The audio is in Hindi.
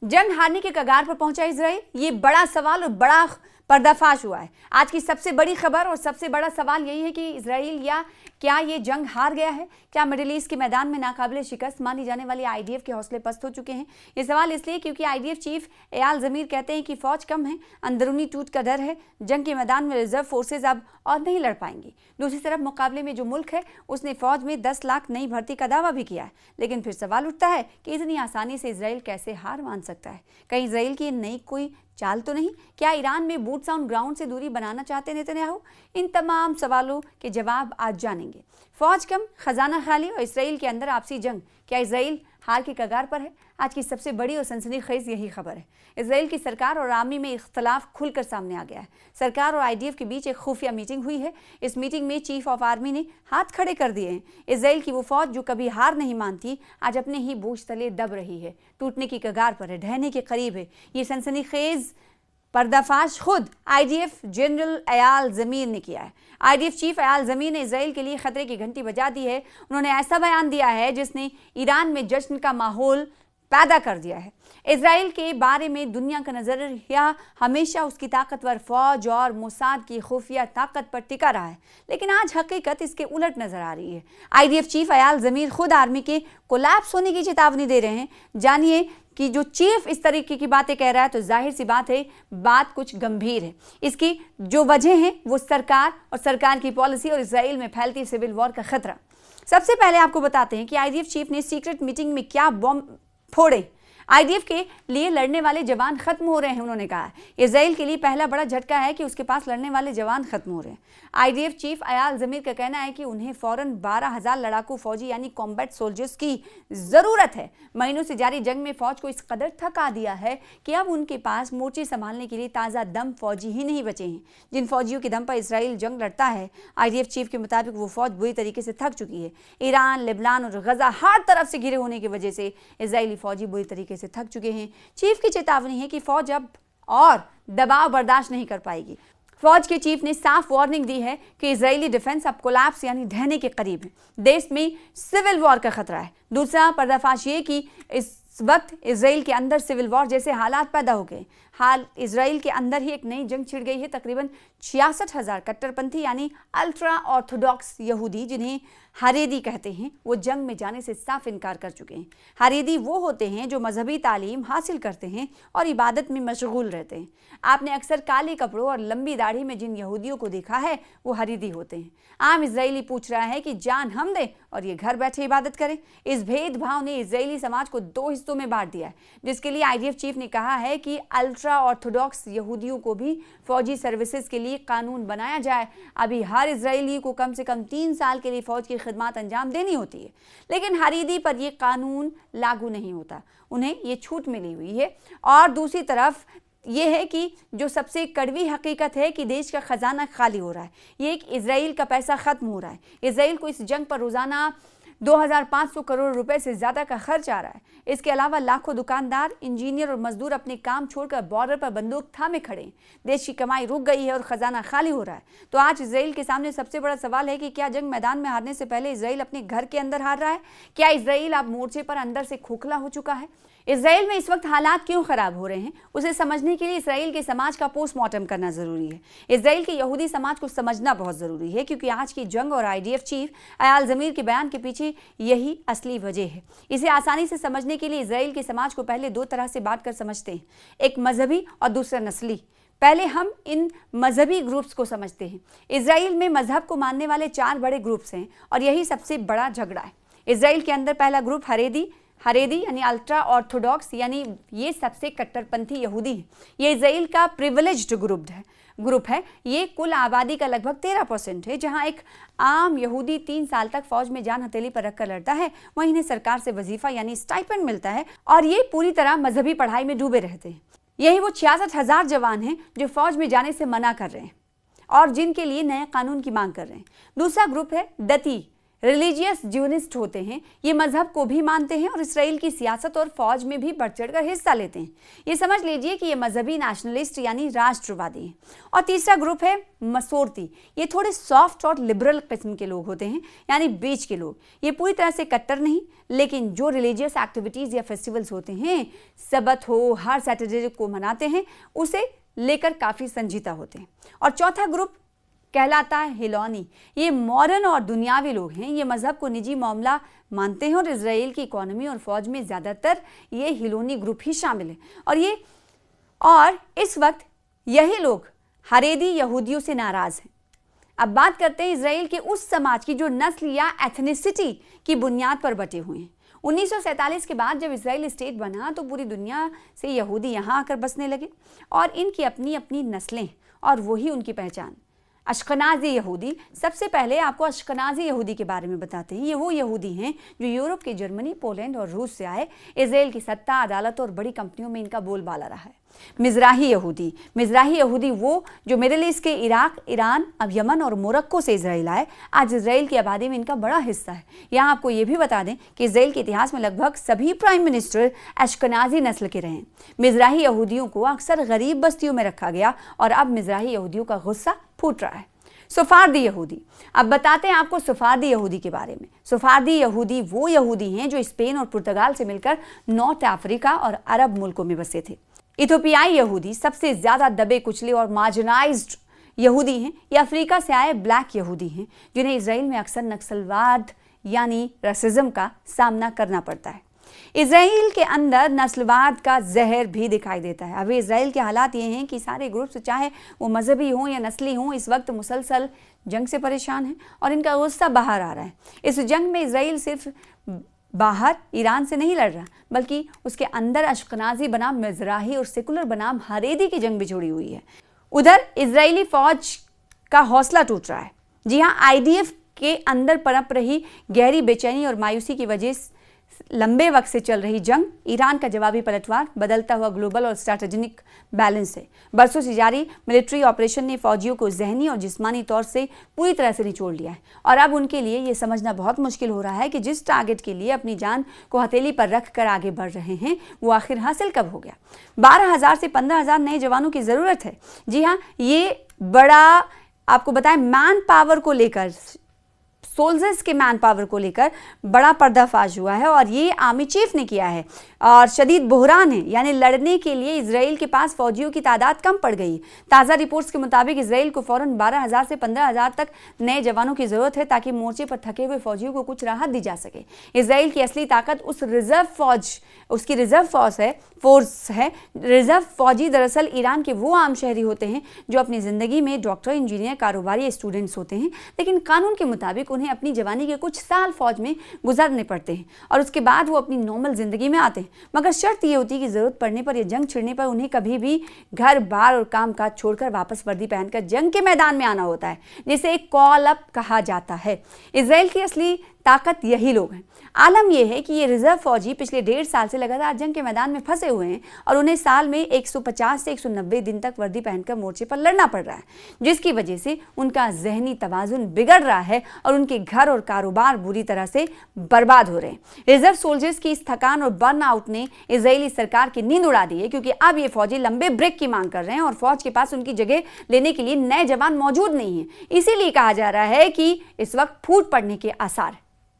जंग हारने के कगार पर पहुंचा इजराइल, ये बड़ा सवाल और बड़ा पर्दाफाश हुआ है। आज की सबसे बड़ी खबर और सबसे बड़ा सवाल यही है कि इजराइल या क्या ये जंग हार गया है? क्या मिडिल ईस्ट के मैदान में नाकाबिले शिकस्त मानी जाने वाली आईडीएफ के हौसले पस्त हो चुके हैं? ये सवाल इसलिए क्योंकि आईडीएफ चीफ एयाल ज़मीर कहते हैं कि फौज कम है, अंदरूनी टूट का डर है, जंग के मैदान में रिजर्व फोर्सेज अब और नहीं लड़ पाएंगी। दूसरी तरफ मुकाबले में जो मुल्क है उसने फौज में 10 लाख नई भर्ती का दावा भी किया है, लेकिन फिर सवाल उठता है कि इतनी आसानी से इजराइल कैसे हार मान सकता है? कहीं इजराइल की नई कोई चाल तो नहीं? क्या ईरान में बूट्स ऑन ग्राउंड से दूरी बनाना चाहते नेतन्याहू? इन तमाम सवालों के जवाब आज जानेंगे। फौज कम, खजाना खाली और इसराइल के अंदर आपसी जंग, क्या इजराइल हार के कगार पर है? आज की सबसे बड़ी और सनसनीखेज यही खबर है। इजराइल की सरकार और आर्मी में इख्तलाफ खुलकर सामने आ गया है। सरकार और आईडीएफ के बीच एक खुफिया मीटिंग हुई है। इस मीटिंग में चीफ ऑफ आर्मी ने हाथ खड़े कर दिए हैं। इजराइल की वो फौज जो कभी हार नहीं मानती, आज अपने ही बोझ तले दब रही है, टूटने की कगार पर है, ढहने के करीब है। ये सनसनीखेज पर्दाफाश खुद आईडीएफ जनरल एयाल ज़मीर ने किया है। आईडीएफ चीफ एयाल ज़मीर ने इजराइल के लिए खतरे की घंटी बजा दी है। उन्होंने ऐसा बयान दिया है जिसने ईरान में जश्न का माहौल पैदा कर दिया है। इजराइल के बारे में दुनिया का नजरिया हमेशा उसकी ताकतवर फौज और मोसाद की खुफिया ताकत पर टिका रहा है, लेकिन आज हकीकत इसके उलट नजर आ रही है। आईडीएफ चीफ एयाल ज़मीर खुद आर्मी के कोलैप्स होने की चेतावनी दे रहे हैं। जानिए कि जो चीफ इस तरीके की बातें कह रहा है तो जाहिर सी बात है, बात कुछ गंभीर है। इसकी जो वजह है वो सरकार और सरकार की पॉलिसी और इजराइल में फैलती सिविल वॉर का खतरा। सबसे पहले आपको बताते हैं कि आईडीएफ चीफ ने सीक्रेट मीटिंग में क्या बॉम्ब फोड़े। आईडीएफ के लिए लड़ने वाले जवान खत्म हो रहे हैं, उन्होंने कहा। इजराइल के लिए पहला बड़ा झटका है कि उसके पास लड़ने वाले जवान खत्म हो रहे हैं। आईडीएफ चीफ एयाल ज़मीर का कहना है कि उन्हें फौरन 12,000 लड़ाकू फौजी यानी कॉम्बैट सोल्जर्स की जरूरत है। महीनों से जारी जंग में फौज को इस कदर थका दिया है कि अब उनके पास मोर्चे संभालने के लिए ताज़ा दम फौजी ही नहीं बचे हैं, जिन फौजियों के दम पर इसराइल जंग लड़ता है। आईडीएफ चीफ के मुताबिक वो फौज बुरी तरीके से थक चुकी है। ईरान, लेबनान और गजा हर तरफ से घिरे होने की वजह से इजरायली फौजी बुरी तरीके से थक चुके हैं। चीफ की चेतावनी है कि फौज अब और दबाव बर्दाश्त नहीं कर पाएगी। फौज के चीफ ने साफ वार्निंग दी है कि इजरायली डिफेंस अब कोलैप्स यानी ढहने के करीब है। देश में सिविल वॉर का खतरा है। दूसरा पर्दाफाश ये कि इस वक्त इजराइल के अंदर सिविल वॉर जैसे हालात पैदा हो गए। हाल इजराइल के अंदर ही एक नई जंग छिड़ गई है। तकरीबन 66,000 कट्टरपंथी यानी अल्ट्रा ऑर्थोडॉक्स यहूदी, जिन्हें हरेदी कहते हैं, वो जंग में जाने से साफ इनकार कर चुके हैं। हरेदी वो होते हैं जो मजहबी तालीम हासिल करते हैं और इबादत में मशगूल रहते हैं। आपने अक्सर काले कपड़ों और लंबी दाढ़ी में जिन यहूदियों को देखा है वो हरेदी होते हैं। आम इजरायली पूछ रहा है कि जान हम दें और ये घर बैठे इबादत करें। इस भेदभाव ने इजरायली समाज को 2 हिस्सों में बांट दिया है, जिसके लिए आईडीएफ चीफ ने कहा है कि अल्ट्रा ऑर्थोडॉक्स यहूदियों को भी फौजी सर्विसेज के लिए कानून बनाया जाए। अभी हर इजरायली को कम से कम 3 साल के लिए फौज की खिदमत अंजाम देनी होती है, लेकिन हरीदी पर यह कानून लागू नहीं होता, उन्हें ये छूट मिली हुई है। और दूसरी तरफ ये है कि जो सबसे कड़वी हकीकत है कि देश का खजाना खाली हो रहा है। ये एक इजराइल का पैसा खत्म हो रहा है। इजराइल को इस जंग पर रोजाना 2,500 करोड़ रुपए से ज्यादा का खर्च आ रहा है। इसके अलावा लाखों दुकानदार, इंजीनियर और मजदूर अपने काम छोड़कर बॉर्डर पर बंदूक थामे खड़े हैं। देश की कमाई रुक गई है और खजाना खाली हो रहा है। तो आज इजराइल के सामने सबसे बड़ा सवाल है कि क्या जंग मैदान में हारने से पहले इजराइल अपने घर के अंदर हार रहा है? क्या इजराइल अब मोर्चे पर अंदर से खोखला हो चुका है? इजराइल में इस वक्त हालात क्यों खराब हो रहे हैं, उसे समझने के लिए इजराइल के समाज का पोस्टमार्टम करना जरूरी है। इजराइल के यहूदी समाज को समझना बहुत जरूरी है, क्योंकि आज की जंग और आईडीएफ चीफ एयाल ज़मीर के बयान के पीछे यही असली वजह है। इसे आसानी से समझने के लिए इजराइल के समाज को पहले 2 तरह से बांट कर समझते हैं, एक मजहबी और दूसरा नस्ली। पहले हम इन मजहबी ग्रुप्स को समझते हैं। इजराइल में मजहब को मानने वाले 4 बड़े ग्रुप्स हैं और यही सबसे बड़ा झगड़ा है। इजराइल के अंदर पहला ग्रुप हरेदी यानी अल्ट्रा ऑर्थोडॉक्स, यानी ये सबसे कट्टरपंथी यहूदी है। ये इजराइल का प्रिविलेज्ड ग्रुप है। ये कुल आबादी का लगभग 13% है। जहां एक आम यहूदी 3 साल तक फौज में जान हथेली पर रखकर लड़ता है, वहीं इन्हें सरकार से वजीफा यानी स्टाइपेंड मिलता है और ये पूरी तरह मजहबी पढ़ाई में डूबे रहते हैं। यही वो 66,000 जवान हैं जो फौज में जाने से मना कर रहे हैं और जिनके लिए नए कानून की मांग कर रहे हैं। दूसरा ग्रुप है दती रिलीजियस ज्यूनिस्ट होते हैं, ये मजहब को भी मानते हैं और इसराइल की सियासत और फौज में भी बढ़ चढ़कर हिस्सा लेते हैं। ये समझ लीजिए कि ये मजहबी नेशनलिस्ट यानी राष्ट्रवादी हैं। और तीसरा ग्रुप है मसोरती। ये थोड़े सॉफ्ट और लिबरल किस्म के लोग होते हैं, यानी बीच के लोग। ये पूरी तरह से कट्टर नहीं, लेकिन जो रिलीजियस एक्टिविटीज़ या फेस्टिवल्स होते हैं, सबत हो, हर सैटरडे को मनाते हैं, उसे लेकर काफ़ी संजीदा होते हैं। और चौथा ग्रुप कहलाता है हिलोनी। ये मॉडर्न और दुनियावी लोग हैं। ये मजहब को निजी मामला मानते हैं और इजराइल की इकोनॉमी और फौज में ज़्यादातर ये हिलोनी ग्रुप ही शामिल है। और इस वक्त यही लोग हरेदी यहूदियों से नाराज़ हैं। अब बात करते हैं इजराइल के उस समाज की जो नस्ल या एथनिसिटी की बुनियाद पर बटे हुए हैं। 1947 के बाद जब इजराइल स्टेट बना तो पूरी दुनिया से यहूदी यहाँ आकर बसने लगे और इनकी अपनी अपनी नस्लें और वही उनकी पहचान। अश्कनाज़ी यहूदी, सबसे पहले आपको अश्कनाज़ी यहूदी के बारे में बताते हैं। ये वो यहूदी हैं जो यूरोप के जर्मनी, पोलैंड और रूस से आए। इजराइल की सत्ता, अदालत और बड़ी कंपनियों में इनका बोलबाला रहा है। मिज़राही यहूदी वो जो मिडिल ईस्ट के इराक, ईरान, अब यमन और मोरक्को से इजराइल आए। आज इजराइल की आबादी में इनका बड़ा हिस्सा है। यहाँ आपको ये भी बता दें कि इजराइल के इतिहास में लगभग सभी प्राइम मिनिस्टर अश्कनाज़ी नस्ल के रहे। मिज़राही यहूदियों को अक्सर गरीब बस्तियों में रखा गया और अब मिज़राही यहूदियों का गुस्सा फूट रहा है। सफारदी यहूदी, अब बताते हैं आपको सफारदी यहूदी के बारे में। सफारदी यहूदी वो यहूदी हैं जो स्पेन और पुर्तगाल से मिलकर नॉर्थ अफ्रीका और अरब मुल्कों में बसे थे। इथोपियाई यहूदी सबसे ज्यादा दबे कुचले और मार्जिनाइज्ड यहूदी हैं। ये अफ्रीका से आए ब्लैक यहूदी हैं जिन्हें इजराइल में अक्सर नस्लवाद यानी रसिज्म का सामना करना पड़ता है। इजराइल के अंदर नस्लवाद का जहर भी दिखाई देता है। अभी इजराइल के हालात ये हैं कि सारे ग्रुप्स, चाहे वो मजहबी हों या नस्ली हों, इस वक्त मुसलसल जंग से परेशान हैं और इनका गुस्सा बाहर आ रहा है। इस जंग में इजराइल सिर्फ बाहर ईरान से नहीं लड़ रहा, बल्कि उसके अंदर अश्कनाज़ी बनाम मिज़राही और सेकुलर बनाम हरेदी की जंग भी जुड़ी हुई है। उधर इजरायली फौज का हौसला टूट रहा है। जी हाँ, IDF के अंदर पनप रही गहरी बेचैनी और मायूसी की वजह से लंबे वक्त से चल रही जंग, ईरान का जवाबी पलटवार, बदलता हुआ ग्लोबल और स्ट्रैटेजिक बैलेंस है। बरसों से जारी मिलिट्री ऑपरेशन ने फौजियों को जहनी और जिस्मानी तौर से पूरी तरह से निचोड़ लिया है और अब उनके लिए ये समझना बहुत मुश्किल हो रहा है कि जिस टारगेट के लिए अपनी जान को हथेली पर रख कर आगे बढ़ रहे हैं वो आखिर हासिल कब हो गया। 12,000 से 15,000 नए जवानों की ज़रूरत है। जी हाँ, ये बड़ा आपको बताएं मैन पावर को लेकर, सोल्जर्स के मैन पावर को लेकर बड़ा पर्दाफाश हुआ है और ये आर्मी चीफ ने किया है और शदीद बहरान है। यानी लड़ने के लिए इजराइल के पास फौजियों की तादाद कम पड़ गई। ताज़ा रिपोर्ट्स के मुताबिक इजराइल को फौरन 12,000 से 15,000 तक नए जवानों की ज़रूरत है ताकि मोर्चे पर थके हुए फौजियों को कुछ राहत दी जा सके। इजराइल की असली ताकत उस रिजर्व फौज, उसकी रिजर्व फोर्स है। रिजर्व फौजी दरअसल ईरान के वो आम शहरी होते हैं जो अपनी ज़िंदगी में डॉक्टर, इंजीनियर, कारोबारी, स्टूडेंट्स होते हैं, लेकिन कानून के मुताबिक उन्हें अपनी जवानी के कुछ साल फौज में गुजारने पड़ते हैं और उसके बाद वो अपनी नॉर्मल जिंदगी में आते हैं। मगर शर्त ये होती है कि जरूरत पड़ने पर या जंग छिड़ने पर उन्हें कभी भी घर बार और काम काज छोड़कर वापस वर्दी पहनकर जंग के मैदान में आना होता है, जिसे एक कॉल अप कहा जाता है। इजराइल की असली ताकत यही लोग हैं। आलम यह है कि ये रिजर्व फौजी पिछले 1.5 साल से लगातार जंग के मैदान में फंसे हुए हैं और उन्हें साल में 150 से 190 दिन तक वर्दी पहनकर मोर्चे पर लड़ना पड़ रहा है, जिसकी वजह से उनका जहनी तवाजुन बिगड़ रहा है और उनके घर और कारोबार बुरी तरह से बर्बाद हो रहे हैं। रिजर्व सोल्जर्स की इस थकान और बर्नआउट ने इजरायली सरकार की नींद उड़ा दी है, क्योंकि अब ये फौजी लंबे ब्रेक की मांग कर रहे हैं और फौज के पास उनकी जगह लेने के लिए नए जवान मौजूद नहीं है। इसीलिए कहा जा रहा है कि इस वक्त फूट पड़ने के आसार है।